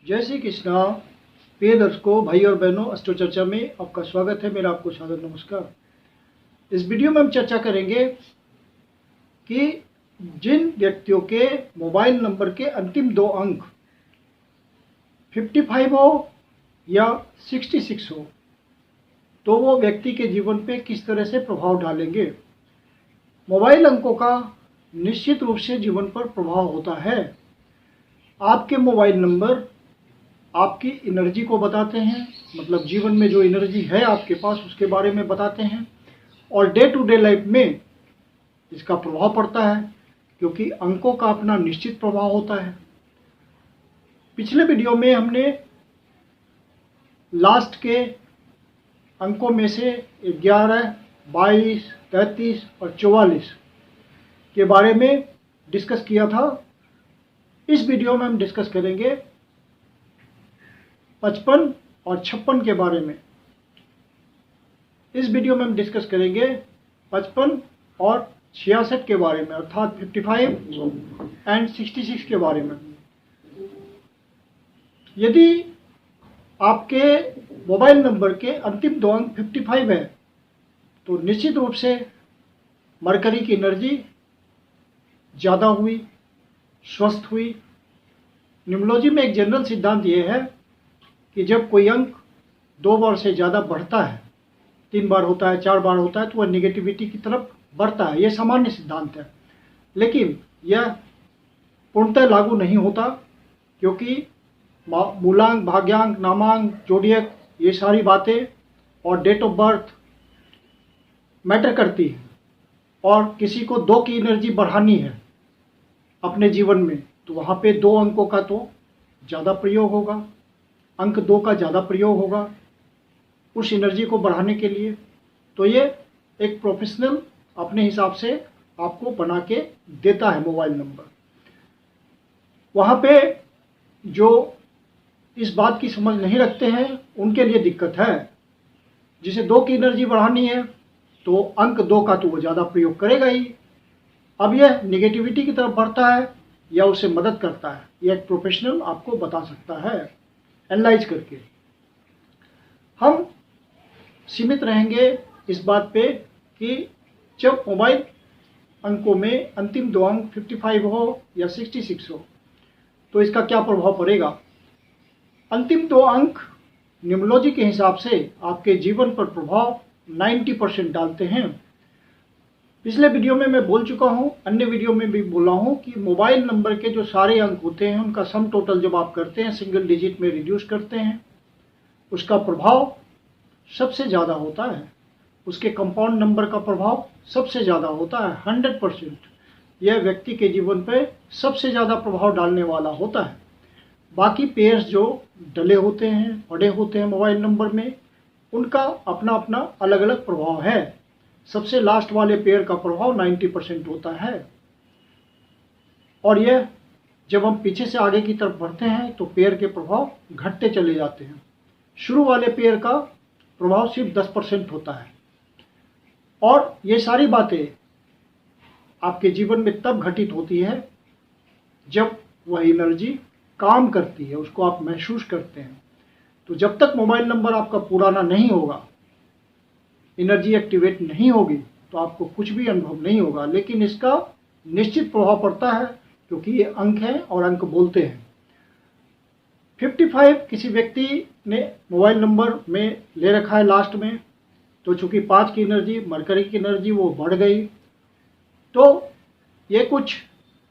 जय श्री कृष्णा। प्रिय दर्शकों, भाई और बहनों, अस्ट्रो चर्चा में आपका स्वागत है। मेरा आपको सादर नमस्कार। इस वीडियो में हम चर्चा करेंगे कि जिन व्यक्तियों के मोबाइल नंबर के अंतिम दो अंक 55 हो या 66 हो तो वो व्यक्ति के जीवन पे किस तरह से प्रभाव डालेंगे। मोबाइल अंकों का निश्चित रूप से जीवन पर प्रभाव होता है। आपके मोबाइल नंबर आपकी एनर्जी को बताते हैं, मतलब जीवन में जो एनर्जी है आपके पास उसके बारे में बताते हैं, और डे टू डे लाइफ में इसका प्रभाव पड़ता है क्योंकि अंकों का अपना निश्चित प्रभाव होता है। पिछले वीडियो में हमने लास्ट के अंकों में से 11, 22, 33 और 44 के बारे में डिस्कस किया था। इस वीडियो में हम डिस्कस करेंगे 55 और 56 के बारे में। इस वीडियो में हम डिस्कस करेंगे 55 और 66 के बारे में, अर्थात 55 एंड 66 के बारे में। यदि आपके मोबाइल नंबर के अंतिम दो अंक 55 है तो निश्चित रूप से मरकरी की एनर्जी ज़्यादा हुई, स्वस्थ हुई। न्यूमरोलॉजी में एक जनरल सिद्धांत यह है कि जब कोई अंक 2 बार से ज़्यादा बढ़ता है, 3 बार होता है, 4 बार होता है, तो वह निगेटिविटी की तरफ बढ़ता है। यह सामान्य सिद्धांत है, लेकिन यह पूर्णतः लागू नहीं होता क्योंकि मूलांक, भाग्यांक, नामांक, जोडियक, ये सारी बातें और डेट ऑफ बर्थ मैटर करती है। और किसी को 2 की एनर्जी बढ़ानी है अपने जीवन में तो वहाँ पे 2 अंकों का तो ज़्यादा प्रयोग होगा, अंक 2 का ज़्यादा प्रयोग होगा उस एनर्जी को बढ़ाने के लिए। तो ये एक प्रोफेशनल अपने हिसाब से आपको बना के देता है मोबाइल नंबर। वहाँ पे जो इस बात की समझ नहीं रखते हैं उनके लिए दिक्कत है। जिसे 2 की एनर्जी बढ़ानी है तो अंक 2 का तो वो ज़्यादा प्रयोग करेगा ही। अब यह निगेटिविटी की तरफ बढ़ता है या उसे मदद करता है, यह एक प्रोफेशनल आपको बता सकता है एनालाइज करके। हम सीमित रहेंगे इस बात पे कि जब मोबाइल अंकों में अंतिम दो अंक 55 हो या 66 हो तो इसका क्या प्रभाव पड़ेगा। अंतिम 2 अंक न्यूमरोलॉजी के हिसाब से आपके जीवन पर प्रभाव 90% डालते हैं। पिछले वीडियो में मैं बोल चुका हूँ, अन्य वीडियो में भी बोला हूँ कि मोबाइल नंबर के जो सारे अंक होते हैं उनका सम टोटल जब आप करते हैं, सिंगल डिजिट में रिड्यूस करते हैं, उसका प्रभाव सबसे ज़्यादा होता है। उसके कंपाउंड नंबर का प्रभाव सबसे ज़्यादा होता है। 100% यह व्यक्ति के जीवन पर सबसे ज़्यादा प्रभाव डालने वाला होता है। बाकी पेयर्स जो डले होते हैं, बड़े होते हैं मोबाइल नंबर में, उनका अपना अपना अलग अलग प्रभाव है। सबसे लास्ट वाले पेयर का प्रभाव 90% होता है। और यह जब हम पीछे से आगे की तरफ बढ़ते हैं तो पेयर के प्रभाव घटते चले जाते हैं। शुरू वाले पेयर का प्रभाव सिर्फ 10% होता है। और ये सारी बातें आपके जीवन में तब घटित होती है जब वह एनर्जी काम करती है, उसको आप महसूस करते हैं। तो जब तक मोबाइल नंबर आपका पुराना नहीं होगा, एनर्जी एक्टिवेट नहीं होगी, तो आपको कुछ भी अनुभव नहीं होगा। लेकिन इसका निश्चित प्रभाव पड़ता है क्योंकि ये अंक हैं और अंक बोलते हैं। 55 किसी व्यक्ति ने मोबाइल नंबर में ले रखा है लास्ट में, तो चूंकि 5 की एनर्जी, मरकरी की एनर्जी वो बढ़ गई, तो ये कुछ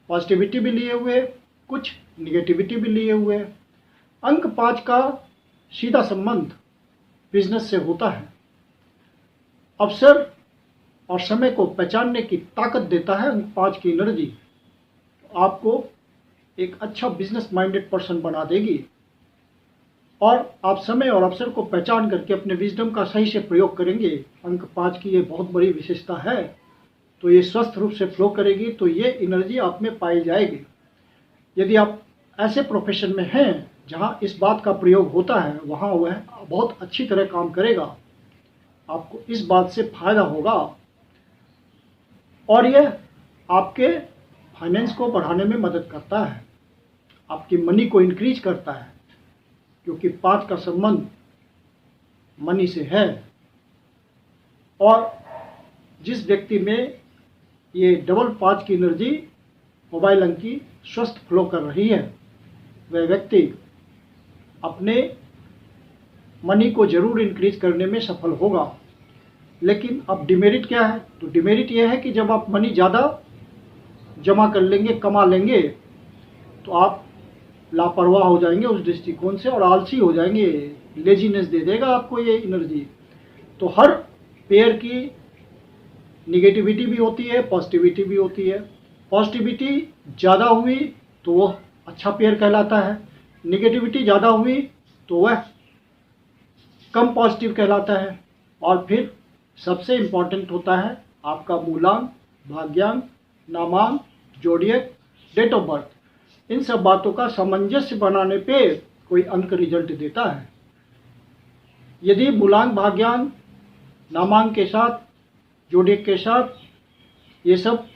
पॉजिटिविटी भी लिए हुए, कुछ निगेटिविटी भी लिए हुए। अंक 5 का सीधा संबंध बिजनेस से होता है। अवसर और समय को पहचानने की ताकत देता है अंक 5 की एनर्जी। तो आपको एक अच्छा बिजनेस माइंडेड पर्सन बना देगी और आप समय और अवसर को पहचान करके अपने विजडम का सही से प्रयोग करेंगे। अंक 5 की ये बहुत बड़ी विशेषता है। तो ये स्वस्थ रूप से फ्लो करेगी, तो ये एनर्जी आप में पाई जाएगी। यदि आप ऐसे प्रोफेशन में हैं जहाँ इस बात का प्रयोग होता है, वहाँ वह बहुत अच्छी तरह काम करेगा। आपको इस बात से फायदा होगा और यह आपके फाइनेंस को बढ़ाने में मदद करता है, आपकी मनी को इंक्रीज करता है। क्योंकि 5 का संबंध मनी से है। और जिस व्यक्ति में ये डबल 5 की एनर्जी मोबाइल अंक की स्वस्थ फ्लो कर रही है, वह व्यक्ति अपने मनी को जरूर इंक्रीज करने में सफल होगा। लेकिन अब डिमेरिट क्या है? तो डिमेरिट यह है कि जब आप मनी ज़्यादा जमा कर लेंगे, कमा लेंगे, तो आप लापरवाह हो जाएंगे उस दृष्टिकोण से और आलसी हो जाएंगे, लेजीनेस दे देगा आपको ये एनर्जी। तो हर पेयर की निगेटिविटी भी होती है, पॉजिटिविटी भी होती है। पॉजिटिविटी ज़्यादा हुई तो वह अच्छा पेयर कहलाता है, निगेटिविटी ज़्यादा हुई तो वह कम पॉजिटिव कहलाता है। और फिर सबसे इम्पॉर्टेंट होता है आपका मूलांक, भाग्यांक, नामांक, जोडियक, डेट ऑफ बर्थ। इन सब बातों का सामंजस्य बनाने पे कोई अंक रिजल्ट देता है। यदि मूलांक, भाग्यांक, नामांक के साथ, जोडियक के साथ ये सब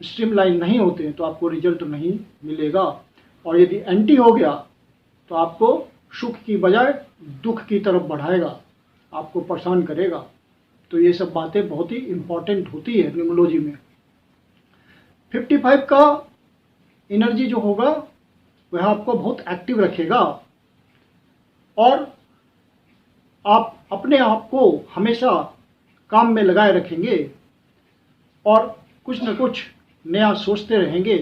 स्ट्रीमलाइन नहीं होते हैं तो आपको रिजल्ट नहीं मिलेगा। और यदि एंटी हो गया तो आपको सुख की बजाय दुख की तरफ बढ़ाएगा, आपको परेशान करेगा। तो ये सब बातें बहुत ही इम्पॉर्टेंट होती है न्यूमरोलॉजी में। 55 का एनर्जी जो होगा वह आपको बहुत एक्टिव रखेगा और आप अपने आप को हमेशा काम में लगाए रखेंगे और कुछ न कुछ नया सोचते रहेंगे।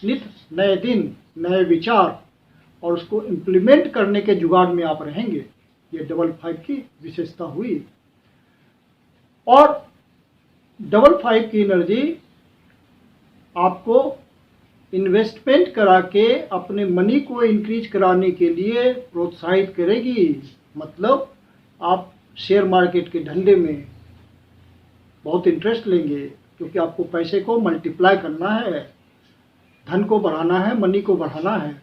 नित नए दिन, नए विचार और उसको इम्प्लीमेंट करने के जुगाड़ में आप रहेंगे। ये डबल 5 की विशेषता हुई। और डबल 5 की एनर्जी आपको इन्वेस्टमेंट करा के अपने मनी को इंक्रीज कराने के लिए प्रोत्साहित करेगी। मतलब आप शेयर मार्केट के धंधे में बहुत इंटरेस्ट लेंगे, क्योंकि आपको पैसे को मल्टीप्लाई करना है, धन को बढ़ाना है, मनी को बढ़ाना है।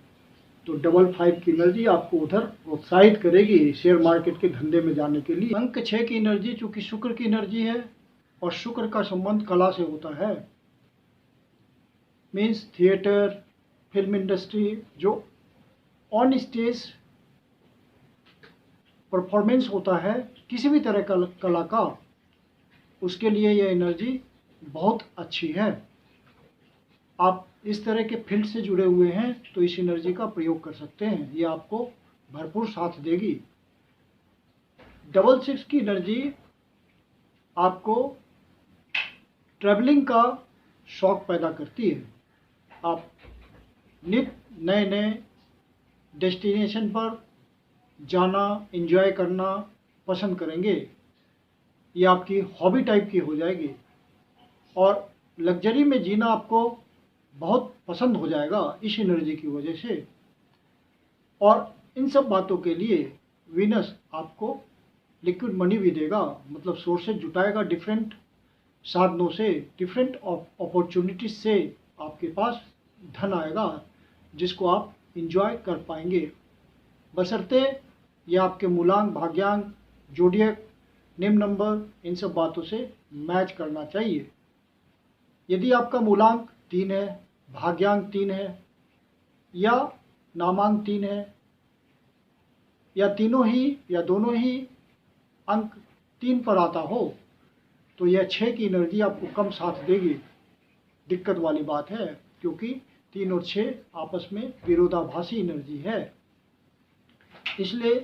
तो डबल 5 की एनर्जी आपको उधर प्रोत्साहित करेगी शेयर मार्केट के धंधे में जाने के लिए। अंक 6 की एनर्जी चूंकि शुक्र की एनर्जी है और शुक्र का संबंध कला से होता है, मीन्स थिएटर, फिल्म इंडस्ट्री, जो ऑन स्टेज परफॉर्मेंस होता है किसी भी तरह का कला का, उसके लिए यह एनर्जी बहुत अच्छी है। आप इस तरह के फील्ड से जुड़े हुए हैं तो इस एनर्जी का प्रयोग कर सकते हैं, ये आपको भरपूर साथ देगी। डबल 6 की एनर्जी आपको ट्रैवलिंग का शौक पैदा करती है। आप नित नए नए डेस्टिनेशन पर जाना, एंजॉय करना पसंद करेंगे। ये आपकी हॉबी टाइप की हो जाएगी और लग्जरी में जीना आपको बहुत पसंद हो जाएगा इस एनर्जी की वजह से। और इन सब बातों के लिए वीनस आपको लिक्विड मनी भी देगा, मतलब सोर्सेज जुटाएगा डिफरेंट साधनों से, डिफरेंट अपॉर्चुनिटीज से आपके पास धन आएगा जिसको आप इंजॉय कर पाएंगे, बशर्ते ये आपके मूलांक, भाग्यांक, जोडियक, निम्न नंबर, इन सब बातों से मैच करना चाहिए। यदि आपका मूलांक 3 है, भाग्यांक 3 है या नामांक 3 है या तीनों ही या दोनों ही अंक 3 पर आता हो तो यह 6 की एनर्जी आपको कम साथ देगी। दिक्कत वाली बात है, क्योंकि 3 और 6 आपस में विरोधाभासी एनर्जी है, इसलिए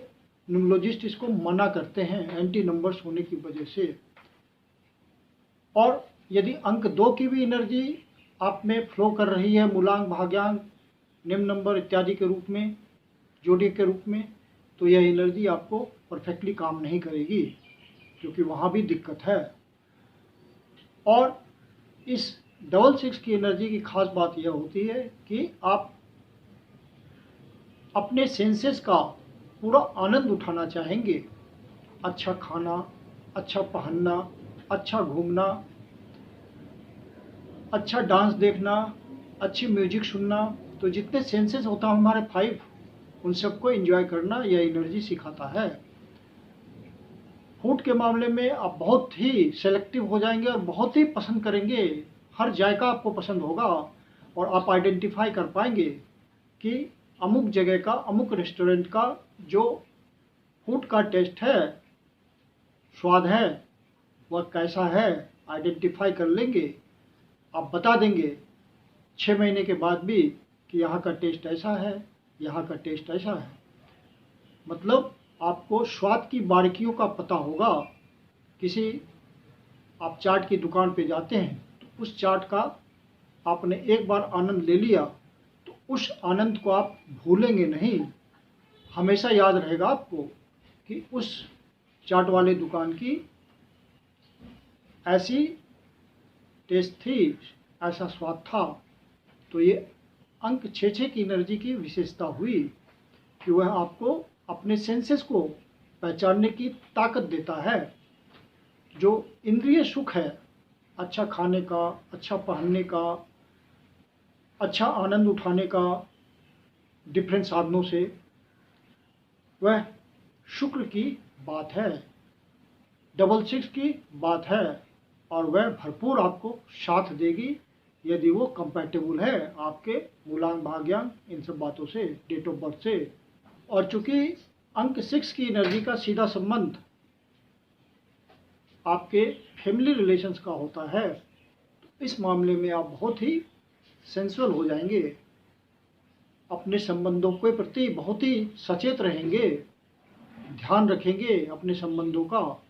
न्यूमरोलॉजिस्ट इसको मना करते हैं एंटी नंबर्स होने की वजह से। और यदि अंक 2 की भी एनर्जी आप में फ्लो कर रही है, मूलांक, भाग्यांक, निम्न नंबर इत्यादि के रूप में, जोडियक के रूप में, तो यह एनर्जी आपको परफेक्टली काम नहीं करेगी, क्योंकि वहाँ भी दिक्कत है। और इस डबल 6 की एनर्जी की खास बात यह होती है कि आप अपने सेंसेस का पूरा आनंद उठाना चाहेंगे। अच्छा खाना, अच्छा पहनना, अच्छा घूमना, अच्छा डांस देखना, अच्छी म्यूजिक सुनना, तो जितने सेंसेस होता है हमारे 5, उन सबको एंजॉय करना यह एनर्जी सिखाता है। फूड के मामले में आप बहुत ही सेलेक्टिव हो जाएंगे और बहुत ही पसंद करेंगे, हर जायका आपको पसंद होगा और आप आइडेंटिफाई कर पाएंगे कि अमुक जगह का, अमुक रेस्टोरेंट का जो फूड का टेस्ट है, स्वाद है, वह कैसा है आइडेंटिफाई कर लेंगे। आप बता देंगे 6 महीने के बाद भी कि यहाँ का टेस्ट ऐसा है, यहाँ का टेस्ट ऐसा है। मतलब आपको स्वाद की बारीकियों का पता होगा। किसी आप चाट की दुकान पे जाते हैं तो उस चाट का आपने एक बार आनंद ले लिया तो उस आनंद को आप भूलेंगे नहीं। हमेशा याद रहेगा आपको कि उस चाट वाले दुकान की ऐसी टेस्ट थी, ऐसा स्वाद था। तो ये अंक 6 की एनर्जी की विशेषता हुई कि वह आपको अपने सेंसेस को पहचानने की ताकत देता है। जो इंद्रिय सुख है, अच्छा खाने का, अच्छा पहनने का, अच्छा आनंद उठाने का डिफरेंट साधनों से, वह शुक्र की बात है, 66 की बात है और वह भरपूर आपको साथ देगी यदि वो कंपैटिबल है आपके मूलांक, भाग्यांक, इन सब बातों से, डेट ऑफ बर्थ से। और चूंकि अंक 6 की एनर्जी का सीधा संबंध आपके फैमिली रिलेशंस का होता है, तो इस मामले में आप बहुत ही सेंसुअल हो जाएंगे, अपने संबंधों के प्रति बहुत ही सचेत रहेंगे, ध्यान रखेंगे अपने संबंधों का।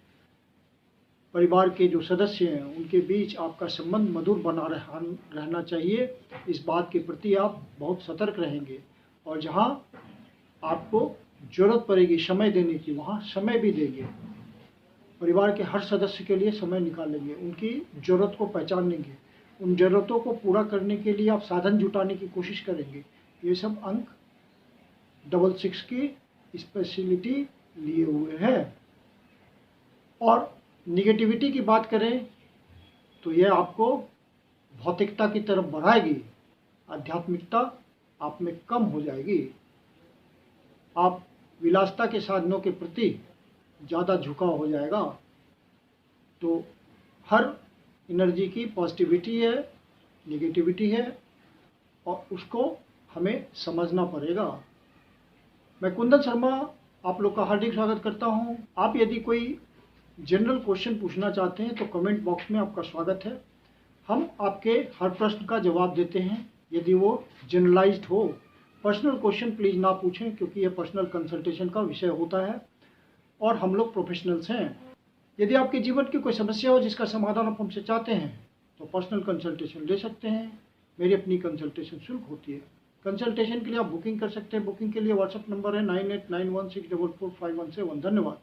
परिवार के जो सदस्य हैं उनके बीच आपका संबंध मधुर बना रहना चाहिए, इस बात के प्रति आप बहुत सतर्क रहेंगे। और जहाँ आपको ज़रूरत पड़ेगी समय देने की, वहाँ समय भी देंगे। परिवार के हर सदस्य के लिए समय निकालेंगे, उनकी ज़रूरत को पहचानेंगे, उन ज़रूरतों को पूरा करने के लिए आप साधन जुटाने की कोशिश करेंगे। ये सब अंक 66 की स्पेशलिटी लिए हुए है। और निगेटिविटी की बात करें तो यह आपको भौतिकता की तरफ बढ़ाएगी, आध्यात्मिकता आप में कम हो जाएगी, आप विलासिता के साधनों के प्रति ज़्यादा झुकाव हो जाएगा। तो हर एनर्जी की पॉजिटिविटी है, निगेटिविटी है और उसको हमें समझना पड़ेगा। मैं कुंदन शर्मा आप लोग का हार्दिक स्वागत करता हूं। आप यदि कोई जनरल क्वेश्चन पूछना चाहते हैं तो कमेंट बॉक्स में आपका स्वागत है। हम आपके हर प्रश्न का जवाब देते हैं यदि वो जनरलाइज्ड हो। पर्सनल क्वेश्चन प्लीज़ ना पूछें क्योंकि यह पर्सनल कंसल्टेशन का विषय होता है और हम लोग प्रोफेशनल्स हैं। यदि आपके जीवन की कोई समस्या हो जिसका समाधान आप हमसे चाहते हैं तो पर्सनल कंसल्टेशन ले सकते हैं। मेरी अपनी कंसल्टेशन शुल्क होती है। कंसल्टेशन के लिए आप बुकिंग कर सकते हैं। बुकिंग के लिए व्हाट्सएप नंबर है 9891644517। धन्यवाद।